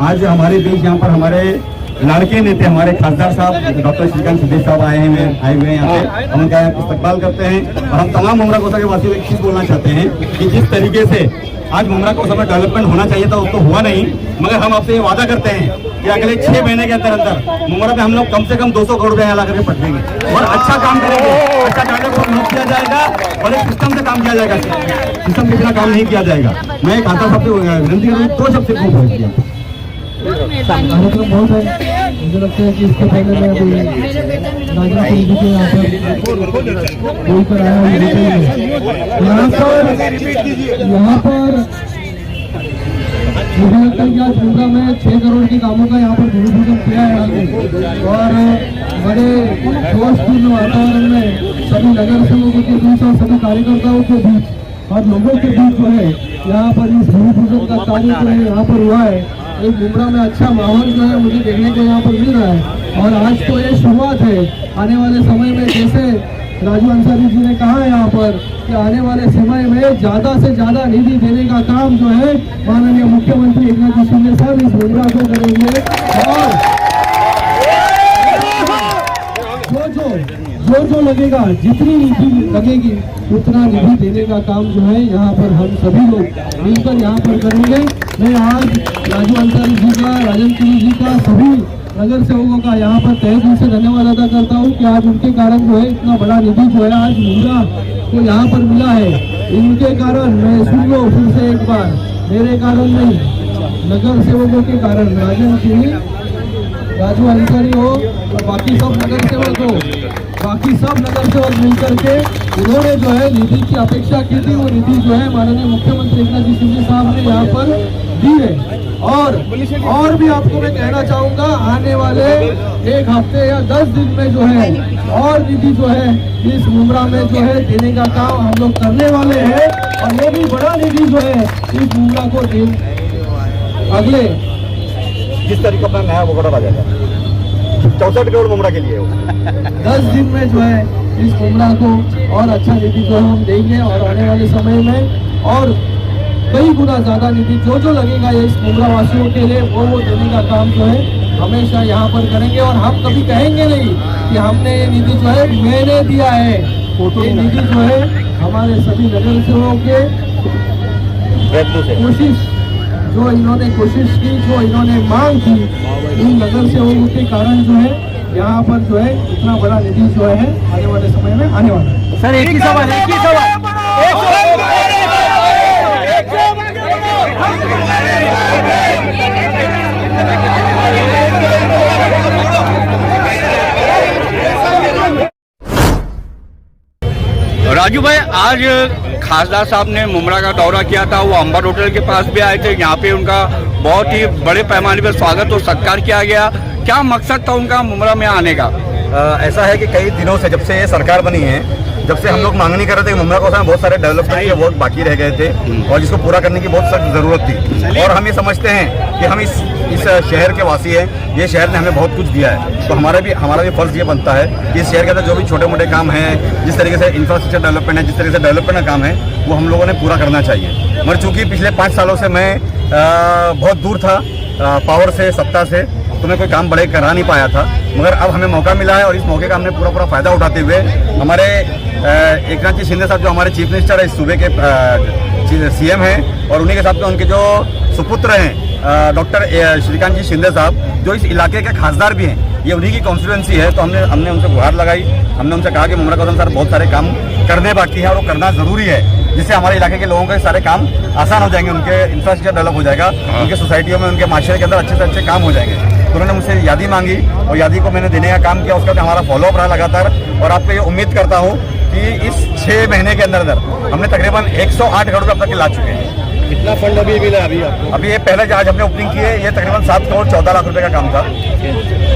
आज हमारे बीच यहाँ पर हमारे लड़के नेता हमारे खासदार साहब डॉक्टर श्रीकांत शिंदे साहब आए हुए हैं यहाँ पे। हम उनका इस्तकबाल करते हैं और हम तमाम मुमरा कोसा के वासियों को एक चीज बोलना चाहते हैं कि जिस तरीके से आज मुमरा कोसा में डेवलपमेंट होना चाहिए था वो तो हुआ नहीं, मगर हम आपसे ये वादा करते हैं कि अगले 6 महीने के अंदर अंदर मुमरा में हम लोग कम से कम 200 करोड़ रुपए ला करके पटकेंगे और अच्छा काम करेंगे। अच्छा डेवलपमेंट किया जाएगा और एक सिस्टम से काम किया जाएगा, सिस्टम के बिना काम नहीं किया जाएगा। मैं खासदार साहब से विनती करूँ तो सबसे खूब हो गया कार्यक्रम बहुत है। मुझे लगता है कि इसके पहले मैं अभी नागरिक जी के यहाँ पर कोई पर आया हूँ यहाँ पर मुझे लगता है कि आज मुमरा में 6 करोड़ के कामों का यहाँ पर भूमि पूजन किया है और बड़े जोशपूर्ण वातावरण में सभी नगर सेवकों के बीच और सभी कार्यकर्ताओं के बीच और लोगों के बीच जो है यहाँ पर इस भूमि पूजन का कार्य जो है यहाँ पर हुआ है। एक मुमरा में अच्छा माहौल जो है मुझे देखने को यहाँ पर मिल रहा है और आज तो ये शुरुआत है। आने वाले समय में जैसे राजू अंसारी जी ने कहा है यहाँ पर कि आने वाले समय में ज्यादा से ज्यादा निधि देने का काम जो है माननीय मुख्यमंत्री एकनाथ शिंदे साहब इस मुमरा को करेंगे और जो लगेगा जितनी निधि लगेगी उतना निधि देने का काम जो है यहाँ पर हम सभी लोग मिलकर यहाँ पर करेंगे। मैं आज राजू अंसारी जी का, राजन पुरी जी का, सभी नगर सेवकों का यहाँ पर तहे दिल से धन्यवाद अदा करता हूँ कि आज उनके कारण जो है इतना बड़ा निधि जो है आज मुमरा को यहाँ पर मिला है। इनके कारण मैं सुन लो फिर से एक बार, मेरे कारण नहीं, नगर सेवकों के कारण, राजन पुरी, राजू अंसारी हो और बाकी सब नगर सेवक हो, बाकी सब नगर सेवक मिलकर के उन्होंने जो है निधि की अपेक्षा की थी, वो निधि जो है माननीय मुख्यमंत्री एकनाथ शिंदे साहब ने यहाँ पर दी है। और भी आपको मैं कहना चाहूँगा आने वाले 1 हफ्ते या 10 दिन में जो है और निधि जो है इस मुमरा में जो है देने का काम हम लोग करने वाले हैं और ये भी बड़ा निधि जो है इस मुमरा को अगले जिस तरीके का नया वोकड़ा आ जाएगा 64 करोड़ मुमरा के लिए 10 दिन में जो है इस मुमरा को और अच्छा निधि जो है हम देंगे और आने वाले समय में और कई गुना ज्यादा निधि जो लगेगा ये इस मुमरा वासियों के लिए वो देने का काम जो है हमेशा यहाँ पर करेंगे। और हम कभी कहेंगे नहीं कि हमने ये निधि जो है मैंने दिया है, ये निधि जो है हमारे सभी नगर सेवकों के कोशिश जो इन्होंने कोशिश की, जो इन्होंने मांग की, इन नगर सेवकों के कारण जो है यहाँ पर जो है इतना बड़ा निधि जो है आने वाले समय में आने वाला है। सर एक ही सवाल राजू भाई, आज खासदार साहब ने मुमरा का दौरा किया था, वो अंबर होटल के पास भी आए थे, यहाँ पे उनका बहुत ही बड़े पैमाने पर स्वागत और सत्कार किया गया। क्या मकसद था उनका मुमरा में आने का? ऐसा है कि कई दिनों से जब से ये सरकार बनी है, जब से हम लोग मांगनी कर रहे थे कि मुमरा कोसा में बहुत सारे डेवलपमेंट के बहुत बाकी रह गए थे और जिसको पूरा करने की बहुत सख्त जरूरत थी और हम ये समझते हैं कि हम इस शहर के वासी हैं, ये शहर ने हमें बहुत कुछ दिया है, तो हमारा भी फर्ज ये बनता है कि इस शहर के अंदर जो भी छोटे मोटे काम हैं, जिस तरीके से इंफ्रास्ट्रक्चर डेवलपमेंट है, जिस तरीके से डेवलपमेंट का काम है, वो हम लोगों ने पूरा करना चाहिए। मगर चूंकि पिछले 5 सालों से मैं बहुत दूर था पावर से, सत्ता से, तो मैं कोई काम बड़े करा नहीं पाया था, मगर अब हमें मौका मिला है और इस मौके का हमने पूरा फायदा उठाते हुए हमारे एकनाथ जी शिंदे साहब जो हमारे चीफ मिनिस्टर है, इस सूबे के सीएम हैं और उन्हीं के साथ में उनके जो सुपुत्र हैं डॉक्टर श्रीकांत जी शिंदे साहब जो इस इलाके के खासदार भी हैं, ये उन्हीं की कॉन्स्टिट्यूएंसी है, तो हमने उनसे गुहार लगाई। हमने उनसे कहा कि मुमरा कोसा सर बहुत सारे काम करने बाकी हैं और वो करना जरूरी है, जिससे हमारे इलाके के लोगों के सारे काम आसान हो जाएंगे, उनके इंफ्रास्ट्रक्चर डेवलप हो जाएगा, उनके सोसाइटियों में, उनके माशरे के अंदर अच्छे से अच्छे काम हो जाएंगे। तो उन्होंने मुझसे यादी मांगी और यादी को मैंने देने का काम किया, उसका हमारा फॉलोअप रहा लगातार और आपको ये उम्मीद करता हूँ कि इस 6 महीने के अंदर हमने तकरीबन 108 करोड़ रुपये अब तक ला चुके हैं। कितना फंड अभी मिला? अभी ये पहले आज हमने ओपनिंग की है, ये तकरीबन 7 करोड़ 14 लाख रुपए का काम था।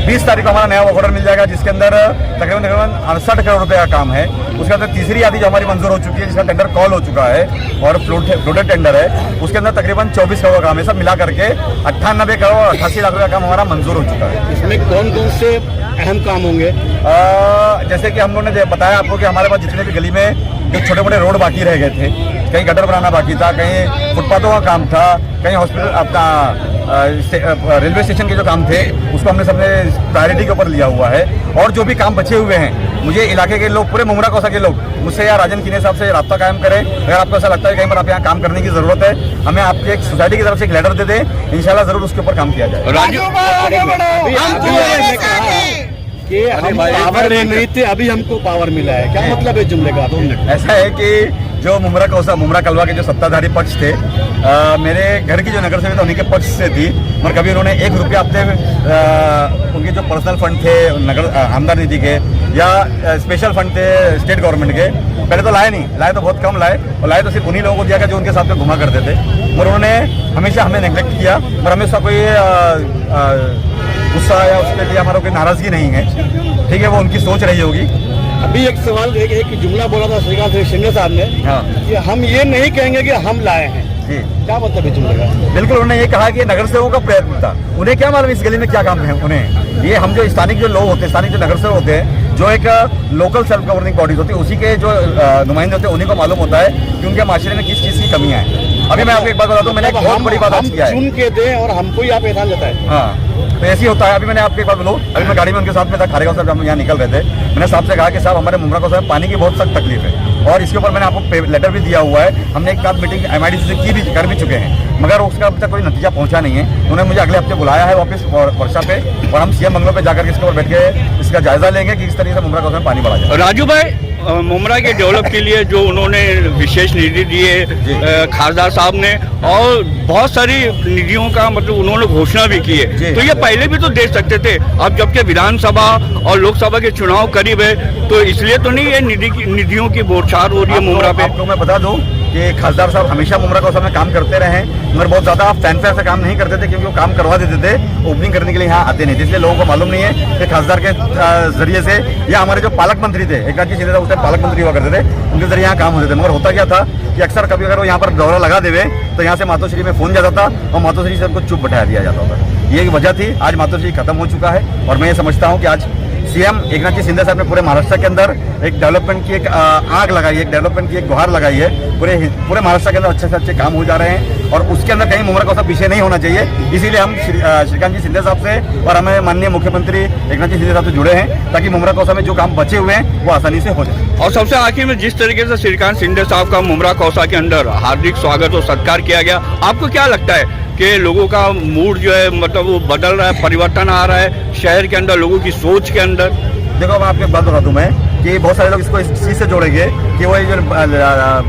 20 तारीख को हमारा नया वर्क ऑर्डर मिल जाएगा, जिसके अंदर तकरीबन 68 करोड़ रुपए का काम है। उसके अंदर तीसरी यादी जो हमारी मंजूर हो चुकी है, जिसका टेंडर कॉल हो चुका है और फ्लोटेड टेंडर है, उसके अंदर तकरीबन 24 करोड़ का काम है। सब मिला करके 98 करोड़ 88 लाख रुपए का काम हमारा मंजूर हो चुका है। इसमें कौन कौन से अहम काम होंगे? जैसे कि हम लोगों ने बताया आपको कि हमारे पास जितने भी गली में जो छोटे मोटे रोड बाकी रह गए थे, कहीं गटर बनाना बाकी था, कहीं फुटपाथों का काम था, कहीं हॉस्पिटल अपना रेलवे स्टेशन के जो काम थे उसको हमने सबने प्रायोरिटी के ऊपर लिया हुआ है। और जो भी काम बचे हुए हैं, मुझे इलाके के लोग, पूरे मुमरा कौसा के लोग मुझसे या राजन किने साहब से रब्ता कायम करें। अगर आपको ऐसा लगता है कहीं पर आप यहाँ काम करने की जरूरत है, हमें आपकी एक सोसाइटी की तरफ से एक लेटर दे दें, इंशाल्लाह जरूर उसके ऊपर काम किया जाए। कि हम पावर में नहीं थे, अभी हमको पावर मिला है, क्या मतलब है जुमले का? 2 मिनट। ऐसा है कि जो मुमरा कौसा, मुमरा कलवा के जो सत्ताधारी पक्ष थे, मेरे घर की जो नगर सेविका उन्हीं के पक्ष से थी, मगर कभी उन्होंने 1 रुपया अपने उनके जो पर्सनल फंड थे नगर आमदार निधि के या स्पेशल फंड थे स्टेट गवर्नमेंट के, पहले तो लाए नहीं, लाए तो बहुत कम लाए, और लाए तो सिर्फ उन्हीं लोगों को दिया जो उनके साथ में घुमा करते थे। मगर उन्होंने हमेशा हमें नेग्लेक्ट किया, मगर हमें उसका कोई गुस्सा या उसके लिए हमारा कोई नाराजगी नहीं है, ठीक है, वो उनकी सोच रही होगी। अभी एक सवाल, एक जुमला बोला था श्रीकांत शिंदे साहब ने, हाँ, कि हम ये नहीं कहेंगे कि हम लाए हैं, जी, क्या मतलब है जुमले का? बिल्कुल, उन्होंने ये कहा कि नगर सेवकों का प्रयत्न था, उन्हें क्या मालूम इस गली में क्या काम है उन्हें। ये हम जो स्थानिक जो लोग होते हैं, स्थानिक जो नगर सेवक होते हैं, जो एक लोकल सेल्फ गवर्निंग बॉडीज होती है, उसी के जो नुमाइंदे होते हैं, उन्हीं को मालूम होता है कि उनके माशरे में किस चीज़ की कमियाँ हैं। अभी मैं आपको एक बात बता दूं, मैंने एक बहुत बड़ी बात आज किया है, चुन के दें और हमको ही आप एहसान जताएं। हाँ, तो ऐसी होता है। अभी मैंने आपको एक बात बोलूं, अभी मैं गाड़ी में उनके साथ में था, खारेगांव से हम यहाँ निकल रहे थे, मैंने साहब से कहा कि साहब हमारे मुमरा को साहब पानी की बहुत सख्त तकलीफ है, और इसके ऊपर मैंने आपको लेटर भी दिया हुआ है, हमने एक साथ मीटिंग MIDC से की भी कर भी चुके हैं, मगर उसका अभी तक कोई नतीजा पहुंचा नहीं है। उन्होंने मुझे अगले हफ्ते बुलाया है वापस वर्षा पे, और हम CM बंगलों पे जाकर इसके ऊपर बैठ के इसका जायजा लेंगे कि इस तरीके से मुमरा को पानी बढ़ा जाए। राजू भाई, मुमरा के डेवलप के लिए जो उन्होंने विशेष निधि दी है खासदार साहब ने, और बहुत सारी निधियों का मतलब उन्होंने घोषणा भी की है, तो ये पहले भी तो दे सकते थे। अब जबकि विधानसभा और लोकसभा के चुनाव करीब है, तो इसलिए तो नहीं ये निधियों की बौछार हो रही है मुमरा पे। आपको मैं बता दूं कि खासदार साहब हमेशा मुमरा कौसा में काम करते रहे हैं, मगर बहुत ज़्यादा फैनफेयर से काम नहीं करते थे, क्योंकि वो काम करवा देते थे, ओपनिंग करने के लिए यहाँ आते नहीं थे, इसलिए लोगों को मालूम नहीं है कि खासदार के जरिए से या हमारे जो पालक मंत्री थे, एकनाथ जी शिंदे साहब उस टाइम पालक मंत्री हुआ करते थे, उनके जरिए यहाँ काम होते थे। मगर होता क्या था कि अक्सर कभी अगर वो यहाँ पर दौरा लगा देवे तो यहाँ से मातोश्री में फ़ोन जाता था और मातोश्री से उनको चुप बैठा दिया जाता था। ये एक वजह थी। आज मातोश्री खत्म हो चुका है, और मैं ये समझता हूँ कि आज CM एकनाथ जी शिंदे साहब ने पूरे महाराष्ट्र के अंदर एक डेवलपमेंट की एक आग लगाई है, एक डेवलपमेंट की एक गुहार लगाई है। पूरे महाराष्ट्र के अंदर अच्छे से अच्छे काम हो जा रहे हैं, और उसके अंदर कहीं मुमरा कौसा पीछे नहीं होना चाहिए। इसीलिए हम श्रीकांत जी शिंदे साहब से और हमें माननीय मुख्यमंत्री एकनाथ जी शिंदे साहब से जुड़े हैं, ताकि मुमरा कौसा में जो काम बचे हुए हैं वो आसानी से हो जाए। और सबसे आखिर में जिस तरीके से श्रीकांत शिंदे साहब का मुमरा कौसा के अंदर हार्दिक स्वागत और सत्कार किया गया, आपको क्या लगता है कि लोगों का मूड जो है मतलब वो बदल रहा है, परिवर्तन आ रहा है शहर के अंदर, लोगों की सोच के अंदर? देखो, मैं आपको एक बात बता दूं मैं कि बहुत सारे लोग इसको इस चीज़ से जोड़ेंगे कि वो जो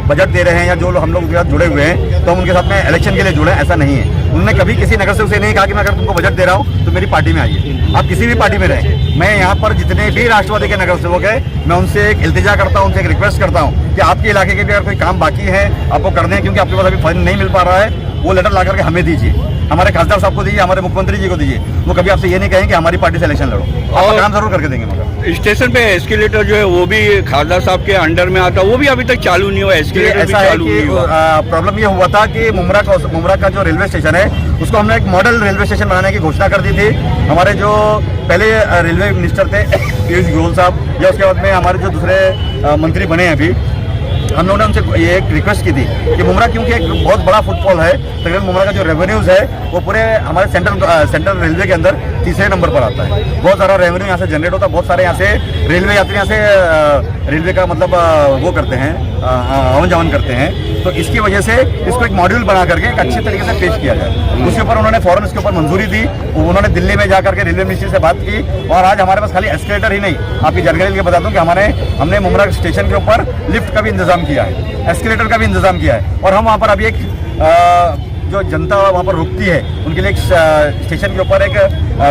बजट दे रहे हैं या जो लोग हम लोग उनके साथ जुड़े हुए हैं तो हम उनके साथ में इलेक्शन के लिए जुड़े, ऐसा नहीं है। उन्होंने कभी किसी नगर सेवक से नहीं कहा कि मैं अगर तुमको बजट दे रहा हूँ तो मेरी पार्टी में आइए। आप किसी भी पार्टी में रहें, मैं यहाँ पर जितने भी राष्ट्रवादी के नगर सेवक हैं, मैं उनसे एक इल्तिजा करता हूँ, उनसे एक रिक्वेस्ट करता हूँ कि आपके इलाके के भी अगर कोई काम बाकी है आपको करने हैं, क्योंकि आपके पास अभी फंड नहीं मिल पा रहा है, वो लेटर ला करके हमें दीजिए, हमारे खासदार साहब को दीजिए, हमारे मुख्यमंत्री जी को दीजिए। वो कभी आपसे ये नहीं कहें कि हमारी पार्टी से इलेक्शन लड़ो, और काम जरूर करके देंगे। मगर स्टेशन पे एस्केलेटर जो है वो भी खासदार साहब के अंडर में आता, वो भी अभी तक चालू नहीं हुआ, एस्केलेटर भी चालू नहीं हुआ। प्रॉब्लम ये हुआ था कि मुमरा का जो रेलवे स्टेशन है उसको हमने एक मॉडल रेलवे स्टेशन बनाने की घोषणा कर दी थी। हमारे जो पहले रेलवे मिनिस्टर थे पीयूष गोयल साहब, या उसके बाद में हमारे जो दूसरे मंत्री बने हैं अभी, हम लोगों ने उनसे ये एक रिक्वेस्ट की थी कि मुमरा क्योंकि एक बहुत बड़ा फुटफॉल है, तकरीबन मुमरा का जो रेवेन्यूज़ है वो पूरे हमारे सेंट्रल रेलवे के अंदर तीसरे नंबर पर आता है। बहुत सारा रेवेन्यू यहाँ से जनरेट होता है, बहुत सारे यहाँ से रेलवे यात्री यहाँ से रेलवे का मतलब वो करते हैं, आवन जावन करते हैं। तो इसकी वजह से इसको एक मॉड्यूल बना करके एक अच्छे तरीके से पेश किया जाए। उसके ऊपर उन्होंने फौरन इसके ऊपर मंजूरी दी, उन्होंने दिल्ली में जाकर के रेलवे मिनिस्ट्री से बात की, और आज हमारे पास खाली एस्केलेटर ही नहीं, आपकी जानकारी के बता दूं कि हमने मुमरा स्टेशन के ऊपर लिफ्ट का भी इंतजाम किया है, एस्केलेटर का भी इंतजाम किया है, और हम वहाँ पर अभी एक जो जनता वहाँ पर रुकती है उनके लिए एक स्टेशन के ऊपर एक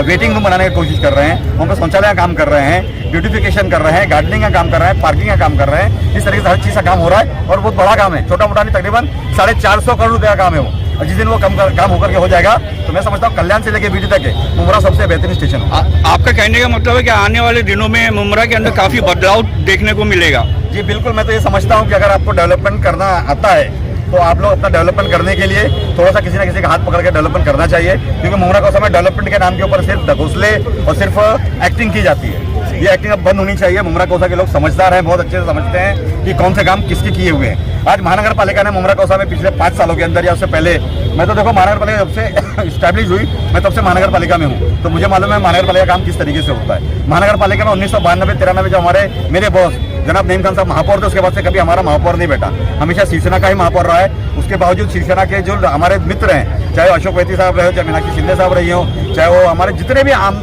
वेटिंग रूम बनाने की कोशिश कर रहे हैं। वहाँ पर शौचालय का काम कर रहे हैं, ब्यूटिफिकेशन कर रहे हैं, गार्डनिंग का काम कर रहे हैं, पार्किंग का काम कर रहे हैं। इस तरीके से हर चीज़ का काम हो रहा है, और बहुत बड़ा काम है, छोटा मोटा नहीं, तकरीबन 450 करोड़ रुपये का काम है वो। और जिस दिन वो काम होकर के हो जाएगा तो मैं समझता हूँ कल्याण से लेकर बीटी तक है मुमरा सबसे बेहतरीन स्टेशन। आपका कहने का मतलब है कि आने वाले दिनों में मुमरा के अंदर काफ़ी बदलाव देखने को मिलेगा? जी बिल्कुल, मैं तो ये समझता हूँ कि अगर आपको डेवलपमेंट करना आता है तो आप लोग अपना डेवलपमेंट करने के लिए थोड़ा सा किसी ना किसी का हाथ पकड़ के डेवलपमेंट करना चाहिए, क्योंकि मुमरा का समय डेवलपमेंट के नाम के ऊपर सिर्फ घोंसले और सिर्फ एक्टिंग की जाती है। ये एक्टिंग अब बंद होनी चाहिए। मुमरा कौसा के लोग समझदार हैं, बहुत अच्छे से समझते हैं कि कौन से काम किसके किए हुए हैं। आज महानगर पालिका ने मुमरा कौसा में पिछले 5 सालों के अंदर या उससे पहले, मैं तो देखो महानगर पालिका जब से स्टैब्लिश हुई मैं तब से महानगर पालिका में हूँ, तो मुझे मालूम है महानगर पालिका काम किस तरीके से होता है। महानगर पालिका में 1992-93 जब हमारे मेरे बॉस जनाब नईम खान साहब महापौर थे, उसके बाद से कभी हमारा महापौर नहीं बैठा, हमेशा शिवसेना का ही महापौर रहा है। उसके बावजूद शिवसेना के जो हमारे मित्र हैं, चाहे अशोक वैती साहब रहे हो, चाहे मीनाक्षी शिंदे साहब रही हो, चाहे वो हमारे जितने भी आम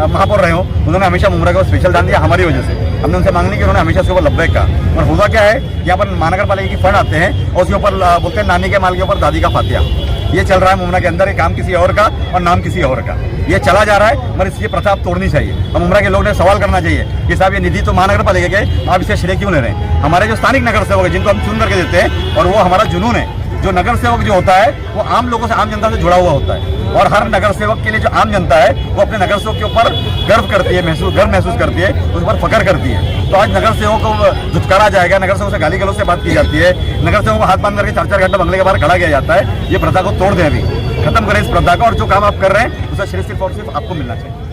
महापौर रहे हो, उन्होंने हमेशा मुमरा को स्पेशल ध्यान दिया हमारी वजह से। हमने उनसे मांगनी की, उन्होंने हमेशा उसके ऊपर लब्बैक कहा। और हुआ क्या है, यहाँ पर महानगर पालिका की फंड आते हैं और उसके ऊपर बोलते हैं नानी के माल के ऊपर दादी का फातिया। ये चल रहा है मुमरा के अंदर, ये काम किसी और का और नाम किसी और का, ये चला जा रहा है। मगर इसकी प्रथा आप तोड़नी चाहिए और मुमरा के लोग ने सवाल करना चाहिए कि साहब ये निधि तो महानगर पालिका के, आप इसे श्रेय क्यों ले रहे हैं। हमारे जो स्थानिक नगर सेवक है जिनको हम चुन करके देते हैं, और वो हमारा जुनून है। जो नगर सेवक जो होता है वो आम लोगों से, आम जनता से जुड़ा हुआ होता है, और हर नगर सेवक के लिए जो आम जनता है वो अपने नगर सेवक के ऊपर गर्व करती है, गर्व महसूस करती है, उस पर फख्र करती है। तो आज नगर सेवक को धुतकारा जाएगा, नगर सेवक से गाली गलौज से बात की जाती है, नगर सेवक को हाथ बांध करके 4-4 घंटे बंगले के बाहर खड़ा किया जाता है। ये प्रथा को तोड़ दें, अभी खत्म करें इस प्रथा को, और जो काम आप कर रहे हैं उसका श्रेय सिर्फ और सिर्फ आपको मिलना चाहिए।